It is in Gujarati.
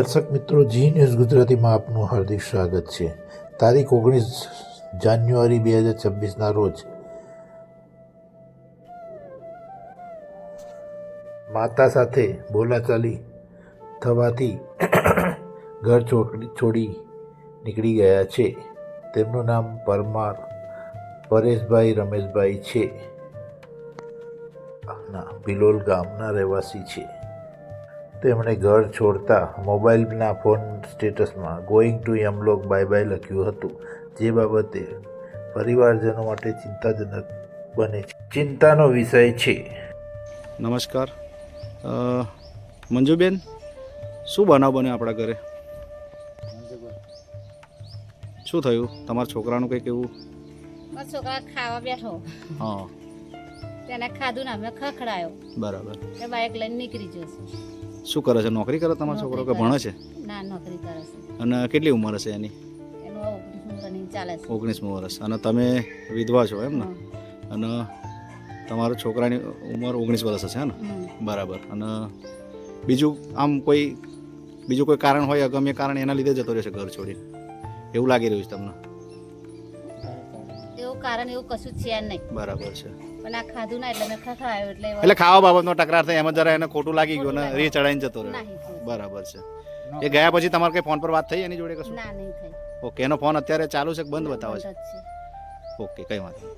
દર્શક મિત્રો, જી ન્યૂઝ ગુજરાતીમાં આપનું હાર્દિક સ્વાગત છે. તારીખ 19 જાન્યુઆરી 2026ના રોજ માતા સાથે બોલાચાલી થવાથી ઘર છોડી નીકળી ગયા છે. તેમનું નામ પરમાર પરેશભાઈ રમેશભાઈ છે. ભિલોલ ગામના રહેવાસી છે. તેમણે ઘર છોડતા મોબાઈલના ફોન સ્ટેટસમાં ગોઈંગ ટુ યમલોક બાય બાય લખ્યું હતું, જે બાબતે પરિવારજનો માટે ચિંતાજનક બને છે. ચિંતાનો વિષય છે. નમસ્કાર મંજુબેન, શું બનાવ બન્યો આપણા ઘરે? શું થયું? તમારા છોકરાનું કંઈક એવું? મારો છોકરા ખાવા બેઠો, હા, તેને ખાધું ને અમે ખખડાયો, બરાબર. તે બાઈક લઈને નીકળી જશે. શું કરે છે? નોકરી કરે તમારો છોકરો કે ભણે છે? ના, નોકરી કરે છે. અને કેટલી ઉંમર હશે એની? એનું 19 રનિંગ ચાલે છે. 19મું વર્ષ. અને તમે વિધવા છો એમ ને? હા. અને તમારા છોકરાની ઉંમર 19 વર્ષ હશે ને? બરાબર. અને બીજું કોઈ કારણ હોય, અગમ્ય કારણ, એના લીધે જતો રહેશે ઘર છોડીને, એવું લાગી રહ્યું છે તમને? એવું કારણ એવું કશું છે નહીં. બરાબર છે. પણ આ ખાધું ના એટલે મેં ખખડાયો એટલે ખાવા બાબતનો તકરાર થઈ, એમાં જરા એને ખોટું લાગી ગયું અને રી ચડાઈને જતો રહ્યો. નહીં થયું. બરાબર છે. એ ગયા પછી તમારે કઈ ફોન પર વાત થઈ એની જોડે કશું? ના, નહીં થઈ. ઓકે. એનો ફોન અત્યારે ચાલુ છે કે બંધ બતાવે છે? બંધ જ છે. ઓકે, કઈ વાત નહીં.